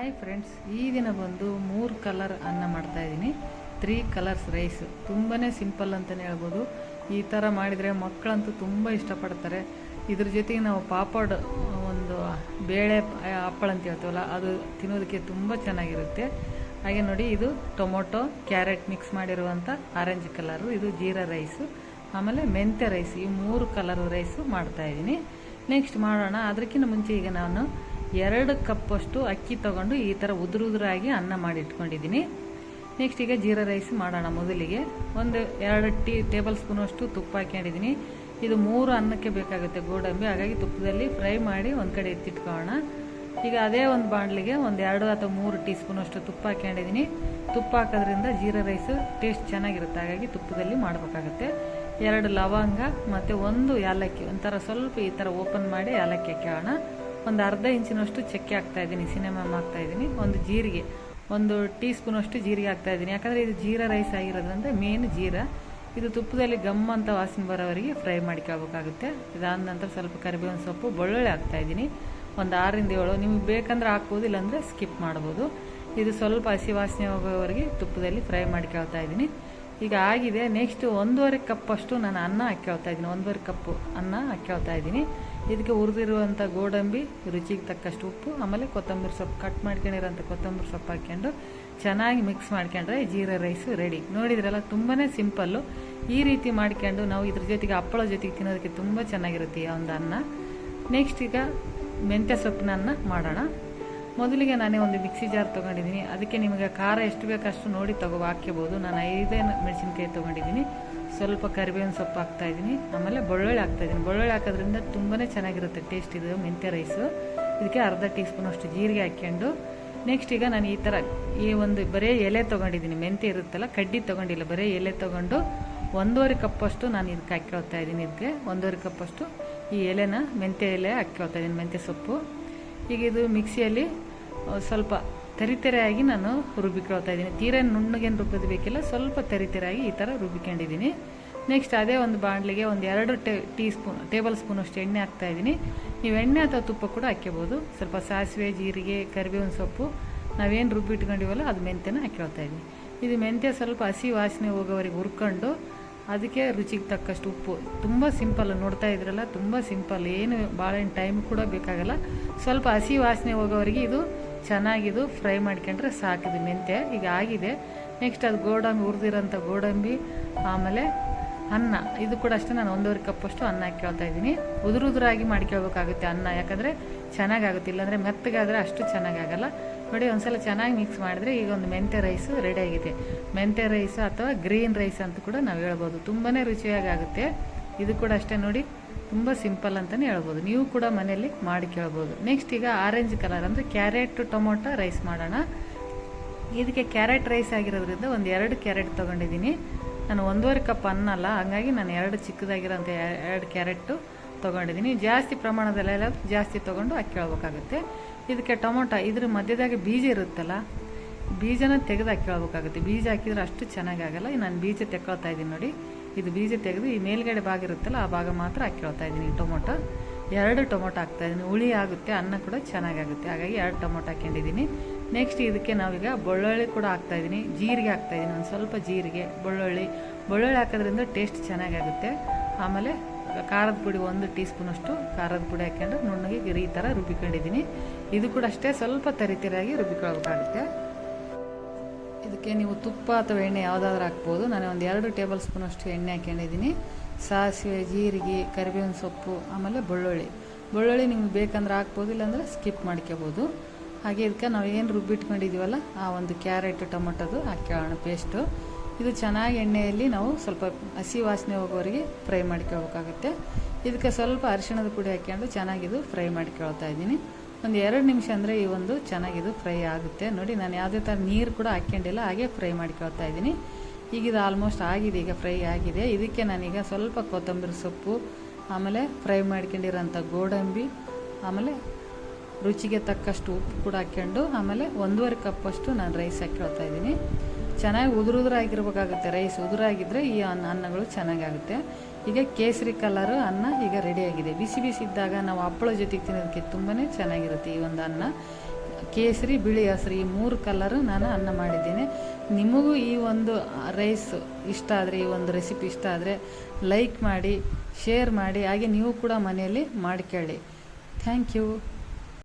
Hi friends, ಈ ದಿನ ಬಂದು 3 ಕಲರ್ ಅನ್ನ ಮಾಡ್ತಾ ಇದ್ದೀನಿ. 3 ಕಲರ್ಸ್ ರೈಸ್. ತುಂಬಾ ಸಿಂಪಲ್ ಅಂತಲೇ ಹೇಳ್ಬೋದು. ಈ ಥರ ಮಾಡಿದರೆ ಮಕ್ಕಳಂತೂ ತುಂಬ ಇಷ್ಟಪಡ್ತಾರೆ. ಇದ್ರ ಜೊತೆಗೆ ನಾವು ಪಾಪಡ್, ಒಂದು ಬೇಳೆ ಹಪ್ಪಳ ಅಂತ ಹೇಳ್ತೀವಲ್ಲ, ಅದು ತಿನ್ನೋದಕ್ಕೆ ತುಂಬ ಚೆನ್ನಾಗಿರುತ್ತೆ. ಹಾಗೆ ನೋಡಿ, ಇದು ಟೊಮೊಟೊ ಕ್ಯಾರೆಟ್ ಮಿಕ್ಸ್ ಮಾಡಿರುವಂಥ ಆರೆಂಜ್ ಕಲರು, ಇದು ಜೀರಾ ರೈಸು, ಆಮೇಲೆ ಮೆಂತ್ಯ ರೈಸ್. ಈ 3 ಕಲರ್ ರೈಸು ಮಾಡ್ತಾಯಿದ್ದೀನಿ. ನೆಕ್ಸ್ಟ್ ಮಾಡೋಣ. ಅದಕ್ಕಿಂತ ಮುಂಚೆ ಈಗ ನಾನು 2 ಕಪ್ಪಷ್ಟು ಅಕ್ಕಿ ತೊಗೊಂಡು ಈ ಥರ ಉದುರಾಗಿ ಅನ್ನ ಮಾಡಿ ಇಟ್ಕೊಂಡಿದ್ದೀನಿ. ನೆಕ್ಸ್ಟ್ ಈಗ ಜೀರಾ ರೈಸ್ ಮಾಡೋಣ. ಮೊದಲಿಗೆ ಒಂದು 2 ಟೇಬಲ್ ಸ್ಪೂನಷ್ಟು ತುಪ್ಪ ಹಾಕೊಂಡಿದ್ದೀನಿ. ಇದು 3 ಅನ್ನಕ್ಕೆ ಬೇಕಾಗುತ್ತೆ ಗೋಡಂಬಿ, ಹಾಗಾಗಿ ತುಪ್ಪದಲ್ಲಿ ಫ್ರೈ ಮಾಡಿ ಒಂದು ಕಡೆ ಎತ್ತಿಟ್ಕೊಳ್ಳೋಣ. ಈಗ ಅದೇ ಒಂದು ಬಾಣಲಿಗೆ ಒಂದು 2 ಅಥವಾ 3 ಟೀ ಸ್ಪೂನಷ್ಟು ತುಪ್ಪ ಹಾಕೊಂಡಿದ್ದೀನಿ. ತುಪ್ಪ ಹಾಕೋದ್ರಿಂದ ಜೀರಾ ರೈಸ್ ಟೇಸ್ಟ್ ಚೆನ್ನಾಗಿರುತ್ತೆ, ಹಾಗಾಗಿ ತುಪ್ಪದಲ್ಲಿ ಮಾಡಬೇಕಾಗುತ್ತೆ. 2 ಲವಂಗ ಮತ್ತು 1 ಏಲಕ್ಕಿ, ಒಂಥರ ಸ್ವಲ್ಪ ಈ ಥರ ಓಪನ್ ಮಾಡಿ ಏಲಕ್ಕಿ ಹಾಕೋಣ. ಒಂದು ಅರ್ಧ ಇಂಚಿನಷ್ಟು ಚಕ್ಕೆ ಹಾಕ್ತಾಯಿದ್ದೀನಿ, ಸಿನೆಮಮ್ ಹಾಕ್ತಾಯಿದ್ದೀನಿ. ಒಂದು ಜೀರಿಗೆ, 1 ಟೀ ಸ್ಪೂನಷ್ಟು ಜೀರಿಗೆ ಹಾಕ್ತಾಯಿದ್ದೀನಿ. ಯಾಕಂದರೆ ಇದು ಜೀರಾ ರೈಸ್ ಆಗಿರೋದ್ರಿಂದ ಮೇನ್ ಜೀರಾ. ಇದು ತುಪ್ಪದಲ್ಲಿ ಗಮ್ ಅಂತ ವಾಸನೆ ಬರೋವರೆಗೆ ಫ್ರೈ ಮಾಡ್ಕೋಬೇಕಾಗುತ್ತೆ. ಇದಾದ ನಂತರ ಸ್ವಲ್ಪ ಕರಿಬೇವಿನ ಸೊಪ್ಪು, ಬೆಳ್ಳುಳ್ಳಿ ಹಾಕ್ತಾಯಿದ್ದೀನಿ. ಒಂದು 6 ರಿಂದ 7. ನಿಮ್ಗೆ ಬೇಕಂದ್ರೆ ಹಾಕ್ಬೋದು, ಇಲ್ಲಾಂದರೆ ಸ್ಕಿಪ್ ಮಾಡ್ಬೋದು. ಇದು ಸ್ವಲ್ಪ ಹಸಿ ವಾಸನೆ ಹೋಗೋವರೆಗೆ ತುಪ್ಪದಲ್ಲಿ ಫ್ರೈ ಮಾಡ್ಕೊಳ್ತಾ ಇದ್ದೀನಿ. ಈಗ ಆಗಿದೆ. ನೆಕ್ಸ್ಟ್ 1.5 ಕಪ್ಪಷ್ಟು ನಾನು ಅನ್ನ ಹಾಕ್ಕೊಳ್ತಾ ಇದ್ದೀನಿ. 1.5 ಕಪ್ಪು ಅನ್ನ ಹಾಕ್ಕೊಳ್ತಾ ಇದ್ದೀನಿ. ಇದಕ್ಕೆ ಹುರಿದಿರುವಂಥ ಗೋಡಂಬಿ, ರುಚಿಗೆ ತಕ್ಕಷ್ಟು ಉಪ್ಪು, ಆಮೇಲೆ ಕೊತ್ತಂಬರಿ ಸೊಪ್ಪು, ಕಟ್ ಮಾಡ್ಕೊಂಡಿರೋಂಥ ಕೊತ್ತಂಬರಿ ಸೊಪ್ಪು ಹಾಕ್ಕೊಂಡು ಚೆನ್ನಾಗಿ ಮಿಕ್ಸ್ ಮಾಡ್ಕೊಂಡ್ರೆ ಜೀರಾ ರೈಸು ರೆಡಿ. ನೋಡಿದ್ರಲ್ಲ, ತುಂಬಾ ಸಿಂಪಲ್ಲು. ಈ ರೀತಿ ಮಾಡ್ಕೊಂಡು ನಾವು ಇದ್ರ ಜೊತೆಗೆ ಹಪ್ಪಳ ಜೊತೆಗೆ ತಿನ್ನೋದಕ್ಕೆ ತುಂಬ ಚೆನ್ನಾಗಿರುತ್ತೆ ಈ ಒಂದು ಅನ್ನ. ನೆಕ್ಸ್ಟ್ ಈಗ ಮೆಂತ್ಯ ಸೊಪ್ಪಿನ ಅನ್ನ ಮಾಡೋಣ. ಮೊದಲಿಗೆ ನಾನೇ ಒಂದು ಮಿಕ್ಸಿ ಜಾರ್ ತೊಗೊಂಡಿದ್ದೀನಿ. ಅದಕ್ಕೆ ನಿಮಗೆ ಖಾರ ಎಷ್ಟು ಬೇಕಷ್ಟು ನೋಡಿ ಹಾಕ್ಕೋಬೋದು. ನಾನು 5 ಮೆಣಸಿನ್ಕಾಯಿ ತೊಗೊಂಡಿದ್ದೀನಿ. ಸ್ವಲ್ಪ ಕರಿಬೇವಿನ ಸೊಪ್ಪು ಹಾಕ್ತಾಯಿದ್ದೀನಿ, ಆಮೇಲೆ ಬೆಳ್ಳುಳ್ಳಿ ಹಾಕ್ತಾಯಿದ್ದೀನಿ. ಬೆಳ್ಳುಳ್ಳಿ ಹಾಕೋದ್ರಿಂದ ತುಂಬಾ ಚೆನ್ನಾಗಿರುತ್ತೆ ಟೇಸ್ಟ್ ಇದು ಮೆಂತ್ಯ ರೈಸು. ಇದಕ್ಕೆ ಅರ್ಧ ಟೀ ಸ್ಪೂನಷ್ಟು ಜೀರಿಗೆ ಹಾಕ್ಕೊಂಡು ನೆಕ್ಸ್ಟ್ ಈಗ ನಾನು ಈ ಥರ ಈ ಒಂದು ಬರೀ ಎಲೆ ತೊಗೊಂಡಿದ್ದೀನಿ. ಮೆಂತ್ಯ ಇರುತ್ತಲ್ಲ, ಕಡ್ಡಿ ತೊಗೊಂಡಿಲ್ಲ, ಬರೀ ಎಲೆ ತೊಗೊಂಡು 1.5 ಕಪ್ಪಷ್ಟು ನಾನು ಇದಕ್ಕೆ ಹಾಕ್ಕೊಳ್ತಾ ಇದ್ದೀನಿ. ಇದಕ್ಕೆ 1.5 ಕಪ್ಪಷ್ಟು ಈ ಎಲೆನ, ಮೆಂತ್ಯ ಎಲೆ ಹಾಕ್ಕೊಳ್ತಾ ಇದ್ದೀನಿ, ಮೆಂತ್ಯ ಸೊಪ್ಪು. ಈಗ ಇದು ಮಿಕ್ಸಿಯಲ್ಲಿ ಸ್ವಲ್ಪ ತರಿತರಿಯಾಗಿ ನಾನು ರುಬ್ಬಿಕೊಳ್ತಾ ಇದ್ದೀನಿ. ತೀರಾ ನುಣ್ಣಗೇನು ರುಬ್ಬೋದು ಬೇಕಿಲ್ಲ, ಸ್ವಲ್ಪ ತರಿತರಿಯಾಗಿ ಈ ಥರ ರುಬ್ಬಿಕೊಂಡಿದ್ದೀನಿ. ನೆಕ್ಸ್ಟ್ ಅದೇ ಒಂದು ಬಾಣಲಿಗೆ ಒಂದು 2 ಟೇಬಲ್ ಸ್ಪೂನಷ್ಟು ಎಣ್ಣೆ ಹಾಕ್ತಾಯಿದ್ದೀನಿ. ನೀವು ಎಣ್ಣೆ ಅಥವಾ ತುಪ್ಪ ಕೂಡ ಹಾಕ್ಕೋಬೋದು. ಸ್ವಲ್ಪ ಸಾಸಿವೆ, ಜೀರಿಗೆ, ಕರಿಬೇವಿನ ಸೊಪ್ಪು, ನಾವೇನು ರುಬ್ಬಿಟ್ಕೊಂಡಿವಲ್ಲ ಅದು ಮೆಂತ್ಯನ ಹಾಕ್ಕೊಳ್ತಾ ಇದ್ದೀನಿ. ಇದು ಮೆಂತ್ಯ ಸ್ವಲ್ಪ ಹಸಿ ವಾಸನೆ ಹೋಗೋವರೆಗೆ ಹುರ್ಕೊಂಡು ಅದಕ್ಕೆ ರುಚಿಗೆ ತಕ್ಕಷ್ಟು ಉಪ್ಪು. ತುಂಬ ಸಿಂಪಲ್, ನೋಡ್ತಾ ಇದ್ರಲ್ಲ, ತುಂಬ ಸಿಂಪಲ್, ಏನು ಭಾಳ ಟೈಮ್ ಕೂಡ ಬೇಕಾಗಲ್ಲ. ಸ್ವಲ್ಪ ಹಸಿ ವಾಸನೆ ಹೋಗೋವರೆಗೆ ಇದು ಚೆನ್ನಾಗಿದು ಫ್ರೈ ಮಾಡ್ಕೊಂಡ್ರೆ ಸಾಕಿದು ಮೆಂತ್ಯ. ಈಗ ಆಗಿದೆ. ನೆಕ್ಸ್ಟ್ ಅದು ಗೋಡಂಬಿ, ಹುರಿದಿರೋಂಥ ಗೋಡಂಬಿ, ಆಮೇಲೆ ಅನ್ನ, ಇದು ಕೂಡ ಅಷ್ಟೇ. ನಾನು 1.5 ಕಪ್ಪಷ್ಟು ಅನ್ನ ಹಾಕ್ಕೊಳ್ತಾ ಇದ್ದೀನಿ. ಉದುರಾಗಿ ಮಾಡ್ಕೊಳ್ಬೇಕಾಗುತ್ತೆ ಅನ್ನ, ಯಾಕಂದರೆ ಚೆನ್ನಾಗಾಗುತ್ತೆ. ಇಲ್ಲಾಂದರೆ ಮೆತ್ತಗಾದರೆ ಅಷ್ಟು ಚೆನ್ನಾಗಾಗಲ್ಲ. ನೋಡಿ, ಒಂದ್ಸಲ ಚೆನ್ನಾಗಿ ಮಿಕ್ಸ್ ಮಾಡಿದ್ರೆ ಈಗ ಒಂದು ಮೆಂತ್ಯ ರೈಸು ರೆಡಿ ಆಗಿದೆ. ಮೆಂತ್ಯ ರೈಸ್ ಅಥವಾ ಗ್ರೀನ್ ರೈಸ್ ಅಂತ ಕೂಡ ನಾವು ಹೇಳ್ಬೋದು. ತುಂಬಾ ರುಚಿಯಾಗುತ್ತೆ. ಇದು ಕೂಡ ಅಷ್ಟೇ ನೋಡಿ, ತುಂಬ ಸಿಂಪಲ್ ಅಂತಲೇ ಹೇಳ್ಬೋದು. ನೀವು ಕೂಡ ಮನೆಯಲ್ಲಿ ಮಾಡಿ ಕೇಳ್ಬೋದು. ನೆಕ್ಸ್ಟ್ ಈಗ ಆರೆಂಜ್ ಕಲರ್ ಅಂದರೆ ಕ್ಯಾರೆಟ್ ಟೊಮೊಟೊ ರೈಸ್ ಮಾಡೋಣ. ಇದಕ್ಕೆ ಕ್ಯಾರೆಟ್ ರೈಸ್ ಆಗಿರೋದ್ರಿಂದ ಒಂದು 2 ಕ್ಯಾರೆಟ್ ತೊಗೊಂಡಿದ್ದೀನಿ. ನಾನು 1.5 ಕಪ್ ಅನ್ನ ಅಲ್ಲ, ಹಾಗಾಗಿ ನಾನು 2 ಚಿಕ್ಕದಾಗಿರೋಂಥ 2 ಕ್ಯಾರೆಟ್ಟು ತೊಗೊಂಡಿದ್ದೀನಿ. ಜಾಸ್ತಿ ಪ್ರಮಾಣದಲ್ಲೆಲ್ಲ ಜಾಸ್ತಿ ತೊಗೊಂಡು ಹಾಕ್ಕೊಳ್ಬೇಕಾಗುತ್ತೆ. ಇದಕ್ಕೆ ಟೊಮೊಟೊ, ಇದ್ರ ಮಧ್ಯದಾಗ ಬೀಜ ಇರುತ್ತಲ್ಲ, ಬೀಜನ ತೆಗೆದು ಹಾಕ್ಕೊಳ್ಬೇಕಾಗುತ್ತೆ. ಬೀಜ ಹಾಕಿದ್ರೆ ಅಷ್ಟು ಚೆನ್ನಾಗಾಗಲ್ಲ. ನಾನು ಬೀಜ ತೆಕ್ಕೊಳ್ತಾ ಇದ್ದೀನಿ ನೋಡಿ. ಇದು ಬೀಜ ತೆಗೆದು ಈ ಮೇಲ್ಗಡೆ ಭಾಗ ಇರುತ್ತಲ್ಲ, ಆ ಭಾಗ ಮಾತ್ರ ಹಾಕ್ಕೊಳ್ತಾ ಇದ್ದೀನಿ. ಟೊಮೊಟೊ 2 ಟೊಮೊಟೊ ಹಾಕ್ತಾಯಿದ್ದೀನಿ. ಹುಳಿ ಆಗುತ್ತೆ, ಅನ್ನ ಕೂಡ ಚೆನ್ನಾಗಾಗುತ್ತೆ, ಹಾಗಾಗಿ 2 ಟೊಮೊಟೊ ಹಾಕ್ಕೊಂಡಿದ್ದೀನಿ. ನೆಕ್ಸ್ಟ್ ಇದಕ್ಕೆ ನಾವೀಗ ಬೆಳ್ಳುಳ್ಳಿ ಕೂಡ ಹಾಕ್ತಾಯಿದ್ದೀನಿ, ಜೀರಿಗೆ ಹಾಕ್ತಾಯಿದ್ದೀನಿ, ಒಂದು ಸ್ವಲ್ಪ ಜೀರಿಗೆ, ಬೆಳ್ಳುಳ್ಳಿ ಹಾಕೋದ್ರಿಂದ ಟೇಸ್ಟ್ ಚೆನ್ನಾಗಾಗುತ್ತೆ. ಆಮೇಲೆ ಖಾರದ ಪುಡಿ 1 ಟೀ ಸ್ಪೂನಷ್ಟು ಖಾರದ ಪುಡಿ ಹಾಕ್ಕೊಂಡು ನುಣ್ಣಗೆ ಈ ಥರ ರುಬ್ಬಿಕೊಂಡಿದ್ದೀನಿ. ಇದು ಕೂಡ ಅಷ್ಟೇ ಸ್ವಲ್ಪ ತರಿತರಿಯಾಗಿ ರುಬ್ಬಿಕೊಳ್ಬೇಕಾಗುತ್ತೆ. ಇದಕ್ಕೆ ನೀವು ತುಪ್ಪ ಅಥವಾ ಎಣ್ಣೆ ಯಾವುದಾದ್ರೂ ಹಾಕ್ಬೋದು. ನಾನು ಒಂದು 2 ಟೇಬಲ್ ಸ್ಪೂನಷ್ಟು ಎಣ್ಣೆ ಹಾಕ್ಕೊಂಡಿದ್ದೀನಿ. ಸಾಸಿವೆ, ಜೀರಿಗೆ, ಕರಿಬೇವಿನ ಸೊಪ್ಪು, ಆಮೇಲೆ ಬೆಳ್ಳುಳ್ಳಿ ನಿಮ್ಗೆ ಬೇಕಂದ್ರೆ ಹಾಕ್ಬೋದು, ಇಲ್ಲಾಂದರೆ ಸ್ಕಿಪ್ ಮಾಡ್ಕೋಬೋದು. ಹಾಗೆ ಇದಕ್ಕೆ ನಾವು ಏನು ರುಬ್ಬಿಟ್ಕೊಂಡಿದ್ದೀವಲ್ಲ, ಆ ಒಂದು ಕ್ಯಾರೆಟ್ ಟೊಮೊಟೊದು ಹಾಕ್ಕೊಳ್ಳೋಣ ಪೇಸ್ಟು. ಇದು ಚೆನ್ನಾಗಿ ಎಣ್ಣೆಯಲ್ಲಿ ನಾವು ಸ್ವಲ್ಪ ಹಸಿ ವಾಸನೆ ಹೋಗೋವರೆಗೆ ಫ್ರೈ ಮಾಡ್ಕೊಳ್ಬೇಕಾಗುತ್ತೆ. ಇದಕ್ಕೆ ಸ್ವಲ್ಪ ಅರಿಶಿಣದ ಪುಡಿ ಹಾಕ್ಕೊಂಡು ಚೆನ್ನಾಗಿದು ಫ್ರೈ ಮಾಡ್ಕೊಳ್ತಾ ಇದ್ದೀನಿ. ಒಂದು 2 ನಿಮಿಷ ಅಂದರೆ ಈ ಒಂದು ಚೆನ್ನಾಗಿದು ಫ್ರೈ ಆಗುತ್ತೆ. ನೋಡಿ, ನಾನು ಯಾವುದೇ ಥರ ನೀರು ಕೂಡ ಹಾಕ್ಕೊಂಡಿಲ್ಲ, ಹಾಗೆ ಫ್ರೈ ಮಾಡ್ಕೊಳ್ತಾ ಇದ್ದೀನಿ. ಈಗ ಇದು ಆಲ್ಮೋಸ್ಟ್ ಆಗಿದೆ, ಈಗ ಫ್ರೈ ಆಗಿದೆ. ಇದಕ್ಕೆ ನಾನೀಗ ಸ್ವಲ್ಪ ಕೊತ್ತಂಬರಿ ಸೊಪ್ಪು, ಆಮೇಲೆ ಫ್ರೈ ಮಾಡ್ಕೊಂಡಿರೋಂಥ ಗೋಡಂಬಿ, ಆಮೇಲೆ ರುಚಿಗೆ ತಕ್ಕಷ್ಟು ಉಪ್ಪು ಕೂಡ ಹಾಕ್ಕೊಂಡು, ಆಮೇಲೆ 1.5 ಕಪ್ಪಷ್ಟು ನಾನು ರೈಸ್ ಹಾಕ್ಕೊಳ್ತಾ ಇದ್ದೀನಿ. ಚೆನ್ನಾಗಿ ಉದುರಾಗಿರ್ಬೇಕಾಗುತ್ತೆ. ರೈಸ್ ಉದುರಾಗಿದ್ದರೆ ಈ ಅನ್ನಗಳು ಚೆನ್ನಾಗಾಗುತ್ತೆ. ಈಗ ಕೇಸರಿ ಕಲರು ಅನ್ನ ಈಗ ರೆಡಿಯಾಗಿದೆ. ಬಿಸಿ ಬಿಸಿ ಇದ್ದಾಗ ನಾವು ಹಪ್ಪಳ ಜೊತೆಗೆ ತಿನ್ನೋದಕ್ಕೆ ತುಂಬಾ ಚೆನ್ನಾಗಿರುತ್ತೆ ಈ ಒಂದು ಅನ್ನ. ಕೇಸರಿ, ಬಿಳಿ, ಹಸಿರು ಈ 3 ಕಲರ್ ನಾನು ಅನ್ನ ಮಾಡಿದ್ದೀನಿ. ನಿಮಗೂ ಈ ಒಂದು ರೈಸ್ ಇಷ್ಟ ಆದರೆ, ಈ ಒಂದು ರೆಸಿಪಿ ಇಷ್ಟ ಆದರೆ ಲೈಕ್ ಮಾಡಿ, ಶೇರ್ ಮಾಡಿ, ಹಾಗೆ ನೀವು ಕೂಡ ಮನೆಯಲ್ಲಿ ಮಾಡ್ಕೊಳ್ಳಿ. Thank you.